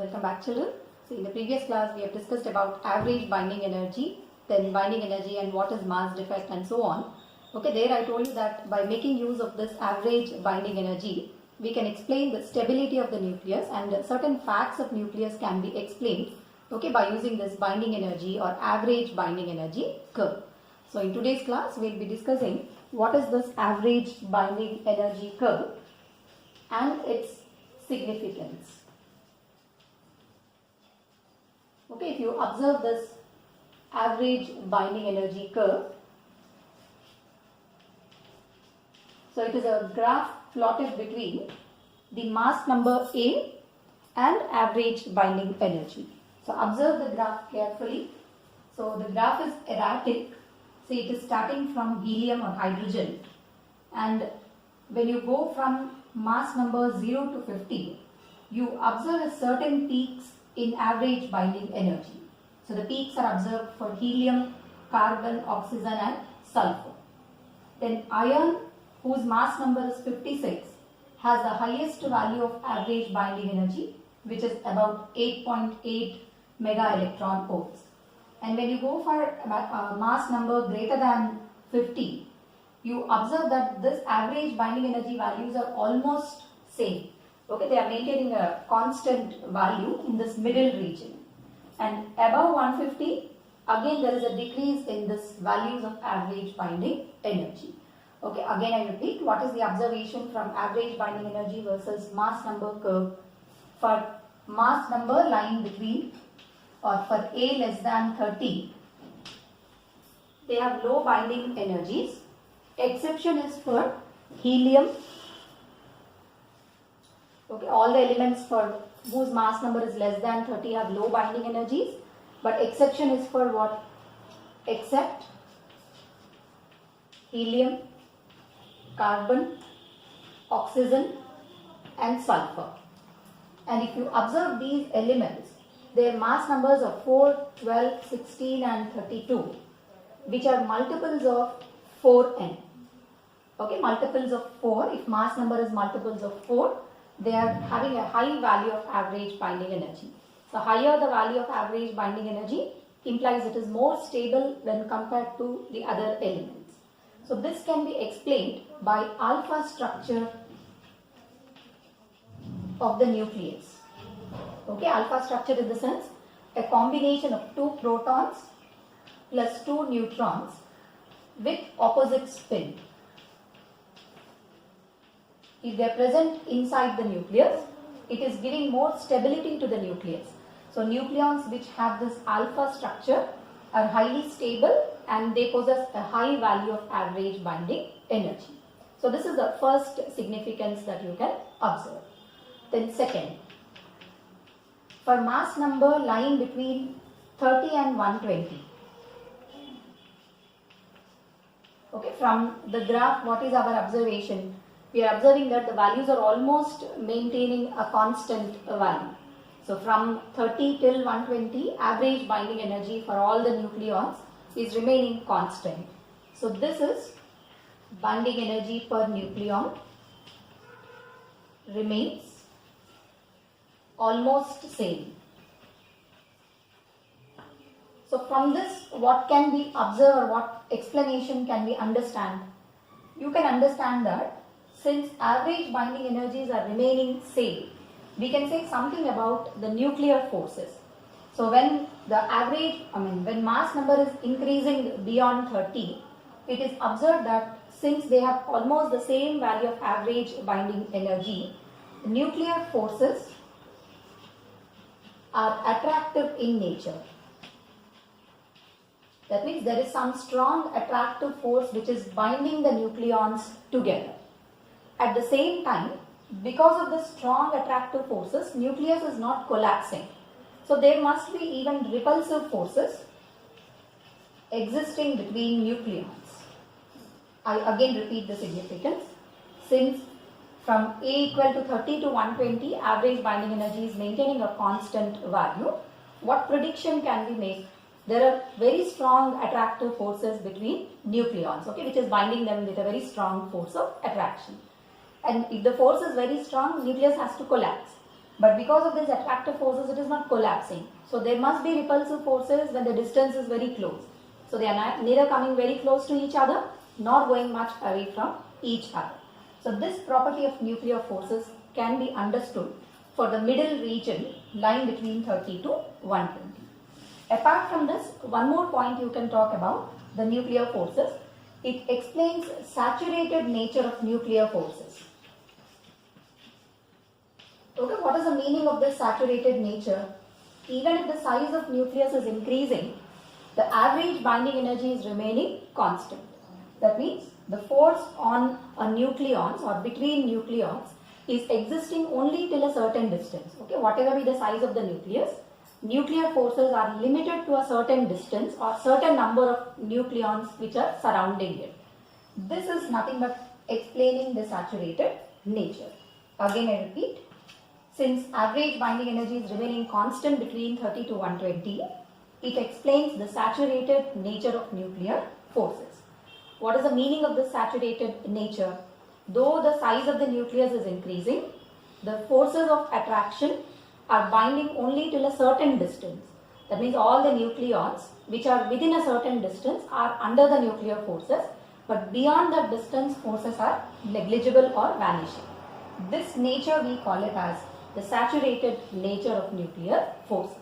Welcome back, children. See, in the previous class we have discussed about average binding energy, then binding energy and what is mass defect and so on. Okay, there I told you that by making use of this average binding energy, we can explain the stability of the nucleus, and certain facts of nucleus can be explained, okay, by using this binding energy or average binding energy curve. So in today's class we will be discussing what is this average binding energy curve and its significance. Okay, if you observe this average binding energy curve, so it is a graph plotted between the mass number A and average binding energy. So observe the graph carefully. So the graph is erratic. See, it is starting from helium or hydrogen, and when you go from mass number 0 to 50, you observe a certain peaks in average binding energy. So the peaks are observed for helium, carbon, oxygen and sulfur. Then iron, whose mass number is 56, has the highest value of average binding energy, which is about 8.8 mega electron volts. And when you go for mass number greater than 50, you observe that this average binding energy values are almost same. Okay, they are maintaining a constant value in this middle region. And above 150, again there is a decrease in this values of average binding energy. Okay, again I repeat, what is the observation from average binding energy versus mass number curve? For mass number lying between, or for A less than 30, they have low binding energies. Exception is for helium. Okay, all the elements for whose mass number is less than 30 have low binding energies, but exception is for what? Except helium, carbon, oxygen and sulfur. And if you observe these elements, their mass numbers are 4, 12, 16 and 32, which are multiples of 4n. Okay, multiples of 4, if mass number is multiples of 4, they are having a high value of average binding energy. So higher the value of average binding energy implies it is more stable when compared to the other elements. So this can be explained by alpha structure of the nucleus. Okay, alpha structure in the sense a combination of 2 protons plus 2 neutrons with opposite spin. If they are present inside the nucleus, it is giving more stability to the nucleus. So nucleons which have this alpha structure are highly stable and they possess a high value of average binding energy. So this is the first significance that you can observe. Then second, for mass number lying between 30 and 120. Okay, from the graph, what is our observation? We are observing that the values are almost maintaining a constant value. So from 30 till 120, average binding energy for all the nucleons is remaining constant. So this is binding energy per nucleon remains almost same. So from this, what can we observe or what explanation can we understand? You can understand that since average binding energies are remaining same, we can say something about the nuclear forces. So when the average, when mass number is increasing beyond 30, it is observed that since they have almost the same value of average binding energy, nuclear forces are attractive in nature. That means there is some strong attractive force which is binding the nucleons together. At the same time, because of the strong attractive forces, nucleus is not collapsing. So there must be even repulsive forces existing between nucleons. I again repeat the significance. Since from A equal to 30 to 120, average binding energy is maintaining a constant value. What prediction can we make? There are very strong attractive forces between nucleons, okay, which is binding them with a very strong force of attraction. And if the force is very strong, nucleus has to collapse. But because of these attractive forces, it is not collapsing. So there must be repulsive forces when the distance is very close. So they are neither coming very close to each other nor going much away from each other. So this property of nuclear forces can be understood for the middle region lying between 30 to 120. Apart from this, one more point you can talk about the nuclear forces. It explains saturated nature of nuclear forces. Okay, what is the meaning of this saturated nature? Even if the size of nucleus is increasing, the average binding energy is remaining constant. That means the force on a nucleons or between nucleons is existing only till a certain distance. Okay, whatever be the size of the nucleus, nuclear forces are limited to a certain distance or certain number of nucleons which are surrounding it. This is nothing but explaining the saturated nature. Again I repeat, since average binding energy is remaining constant between 30 to 120, it explains the saturated nature of nuclear forces. What is the meaning of this saturated nature? Though the size of the nucleus is increasing, the forces of attraction are binding only till a certain distance. That means all the nucleons which are within a certain distance are under the nuclear forces, but beyond that distance forces are negligible or vanishing. This nature we call it as the saturated nature of nuclear forces.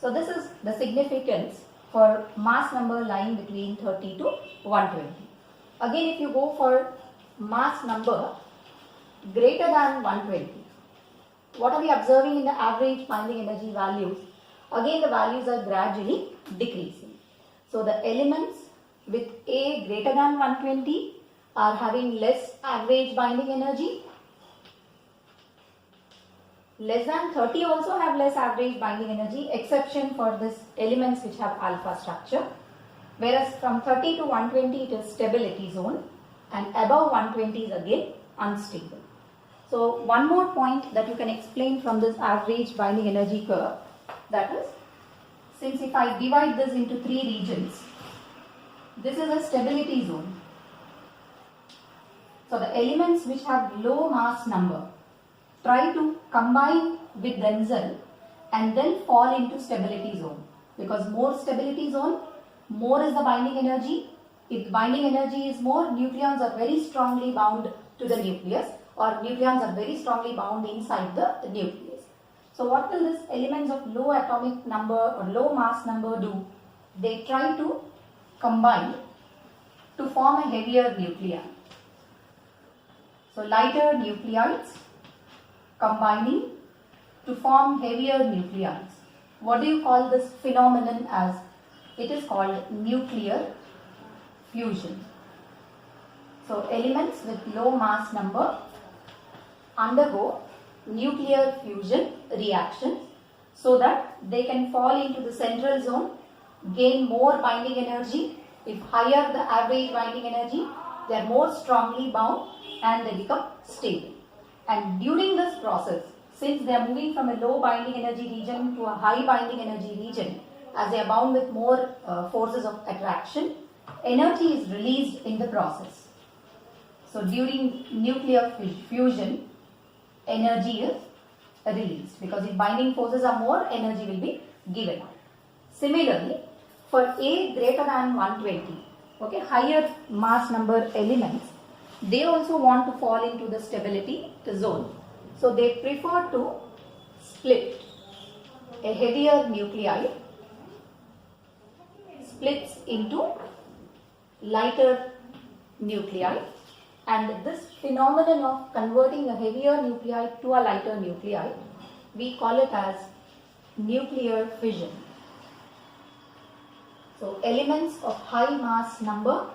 So this is the significance for mass number lying between 30 to 120. Again, if you go for mass number greater than 120, what are we observing in the average binding energy values? Again, the values are gradually decreasing. So the elements with A greater than 120 are having less average binding energy. Less than 30 also have less average binding energy, exception for this elements which have alpha structure. Whereas from 30 to 120 it is stability zone, and above 120 is again unstable. So one more point that you can explain from this average binding energy curve, that is, since if I divide this into three regions, this is a stability zone. So the elements which have low mass number try to combine with themselves and then fall into stability zone, because more stability zone, more is the binding energy. If the binding energy is more, nucleons are very strongly bound to the nucleus, or nucleons are very strongly bound inside the nucleus. So what will these elements of low atomic number or low mass number do? They try to combine to form a heavier nuclei. So lighter nuclides combining to form heavier nuclides. What do you call this phenomenon as? It is called nuclear fusion. So elements with low mass number undergo nuclear fusion reactions so that they can fall into the central zone, gain more binding energy. If higher the average binding energy, they are more strongly bound and they become stable. And during this process, since they are moving from a low binding energy region to a high binding energy region, as they are bound with more forces of attraction, energy is released in the process. So during nuclear fusion, energy is released, because if binding forces are more, energy will be given out. Similarly, for A greater than 120, okay, higher mass number elements, they also want to fall into the stability zone. So they prefer to split. A heavier nuclei splits into lighter nuclei, and this phenomenon of converting a heavier nuclei to a lighter nuclei, we call it as nuclear fission. So elements of high mass number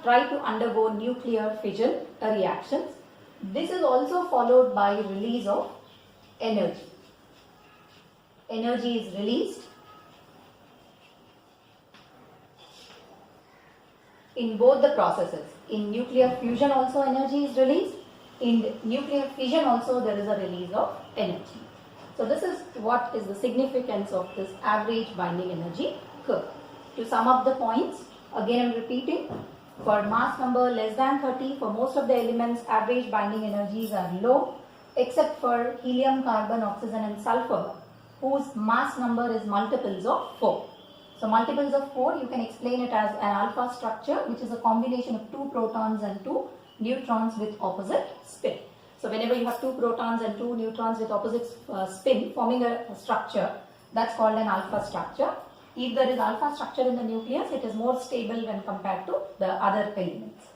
try to undergo nuclear fission reactions. This is also followed by release of energy. Energy is released in both the processes. In nuclear fusion also energy is released. In nuclear fission also there is a release of energy. So this is what is the significance of this average binding energy curve. To sum up the points, again I am repeating, for mass number less than 30, for most of the elements average binding energies are low. except for helium, carbon, oxygen and sulfur, whose mass number is multiples of 4. So multiples of 4, you can explain it as an alpha structure, which is a combination of 2 protons and 2 neutrons with opposite spin. So whenever you have 2 protons and 2 neutrons with opposite spin forming a structure, that's called an alpha structure. If there is alpha structure in the nucleus, it is more stable when compared to the other elements.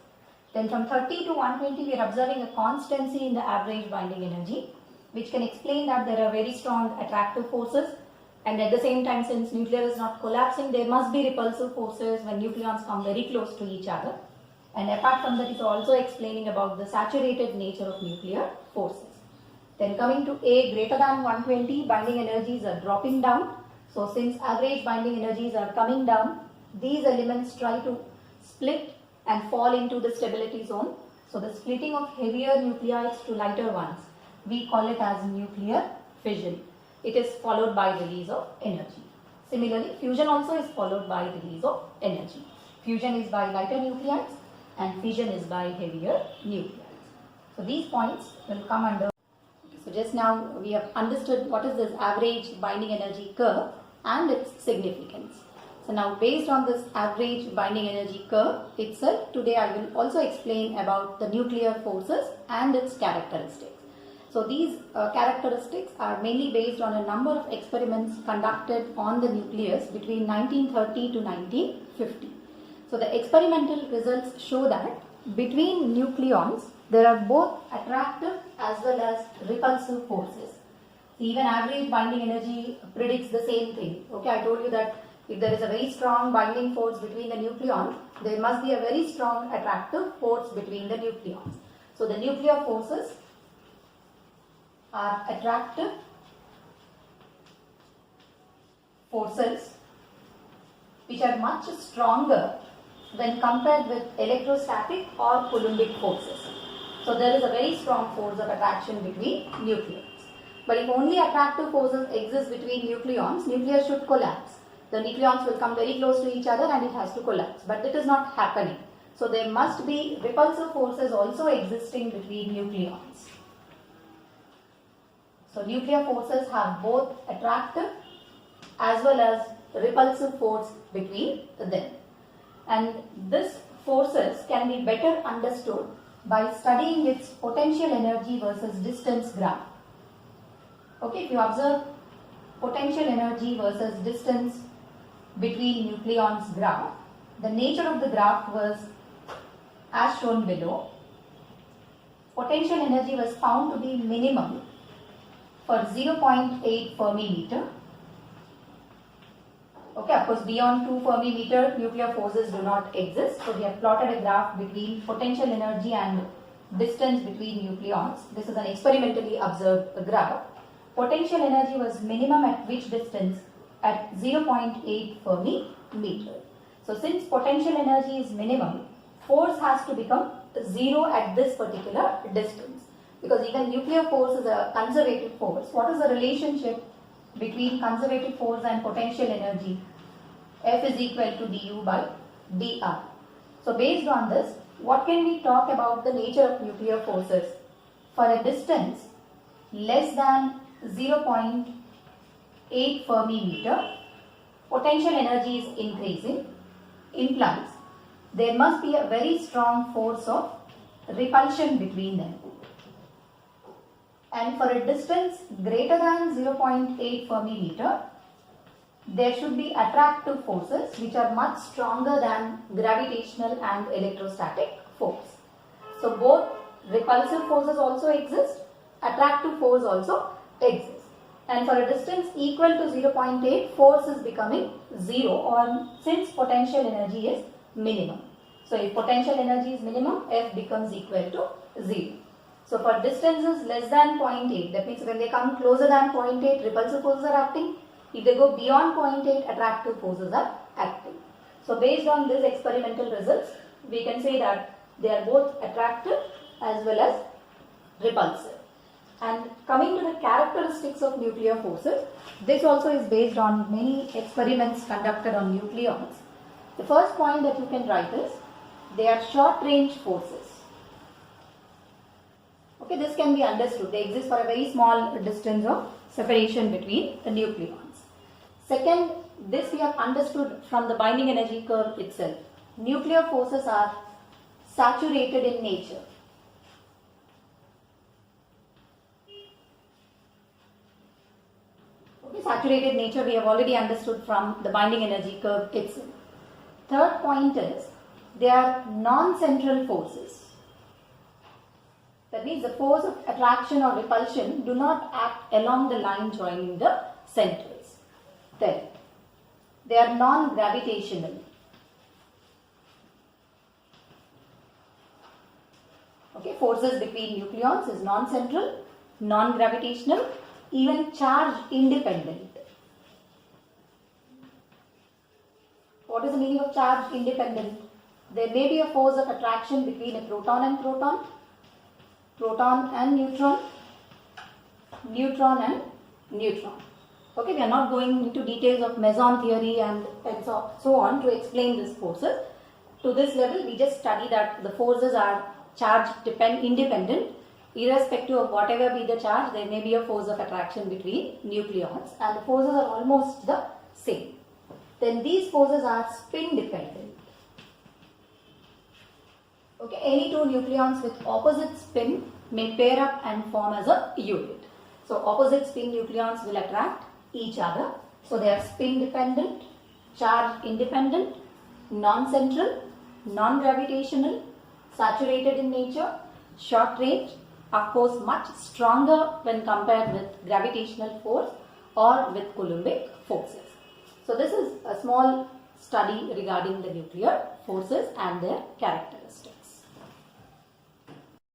Then from 30 to 120, we are observing a constancy in the average binding energy, which can explain that there are very strong attractive forces, and at the same time, since nuclear is not collapsing, there must be repulsive forces when nucleons come very close to each other. And apart from that, it's also explaining about the saturated nature of nuclear forces. Then coming to A, greater than 120, binding energies are dropping down. So since average binding energies are coming down, these elements try to split and fall into the stability zone. So the splitting of heavier nuclides to lighter ones, we call it as nuclear fission. It is followed by release of energy. Similarly, fusion also is followed by release of energy. Fusion is by lighter nuclides and fission is by heavier nuclides. So these points will come under. So just now we have understood what is this average binding energy curve and its significance. So now based on this average binding energy curve itself, today I will also explain about the nuclear forces and its characteristics. So these characteristics are mainly based on a number of experiments conducted on the nucleus between 1930 to 1950. So the experimental results show that between nucleons there are both attractive as well as repulsive forces. Even average binding energy predicts the same thing. Okay, I told you that if there is a very strong binding force between the nucleons, there must be a very strong attractive force between the nucleons. So the nuclear forces are attractive forces which are much stronger when compared with electrostatic or Coulombic forces. So there is a very strong force of attraction between nucleons. But if only attractive forces exist between nucleons, nucleus should collapse. The nucleons will come very close to each other and it has to collapse. But it is not happening. So there must be repulsive forces also existing between nucleons. So nuclear forces have both attractive as well as repulsive force between them. And these forces can be better understood by studying its potential energy versus distance graph. Okay, if you observe potential energy versus distance between nucleons graph, the nature of the graph was as shown below. Potential energy was found to be minimum for 0.8 Fermi meter. Okay, of course beyond 2 Fermi meter nuclear forces do not exist. So we have plotted a graph between potential energy and distance between nucleons. This is an experimentally observed graph. Potential energy was minimum at which distance? At 0.8 Fermi meter. So since potential energy is minimum, force has to become 0 at this particular distance. Because even nuclear force is a conservative force. What is the relationship between conservative force and potential energy? F is equal to du by dr. So based on this, what can we talk about the nature of nuclear forces? For a distance less than 0.8 Fermi meter, potential energy is increasing, implies there must be a very strong force of repulsion between them. And for a distance greater than 0.8 Fermi meter, there should be attractive forces which are much stronger than gravitational and electrostatic force. So both repulsive forces also exist, attractive force also exists. And for a distance equal to 0.8, force is becoming 0, or since potential energy is minimum. So if potential energy is minimum, F becomes equal to 0. So for distances less than 0.8, that means when they come closer than 0.8, repulsive forces are acting. If they go beyond 0.8, attractive forces are acting. So based on these experimental results, we can say that they are both attractive as well as repulsive. And coming to the characteristics of nuclear forces, this also is based on many experiments conducted on nucleons. The first point that you can write is, they are short range forces. Okay, this can be understood. They exist for a very small distance of separation between the nucleons. Second, this we have understood from the binding energy curve itself. Nuclear forces are saturated in nature. Okay, saturated nature we have already understood from the binding energy curve itself. Third point is they are non-central forces. That means the force of attraction or repulsion do not act along the line joining the centers. Then they are non-gravitational. Okay, forces between nucleons is non-central, non-gravitational, even charge independent. What is the meaning of charge independent? There may be a force of attraction between a proton and proton, proton and neutron, neutron and neutron. Okay, we are not going into details of meson theory and so on to explain these forces. To this level, we just study that the forces are charge independent. Irrespective of whatever be the charge, there may be a force of attraction between nucleons and the forces are almost the same. Then these forces are spin dependent. Okay, any two nucleons with opposite spin may pair up and form as a unit. So opposite spin nucleons will attract each other. So they are spin dependent, charge independent, non-central, non-gravitational, saturated in nature, short range, of course much stronger when compared with gravitational force or with Coulombic forces. So this is a small study regarding the nuclear forces and their characteristics.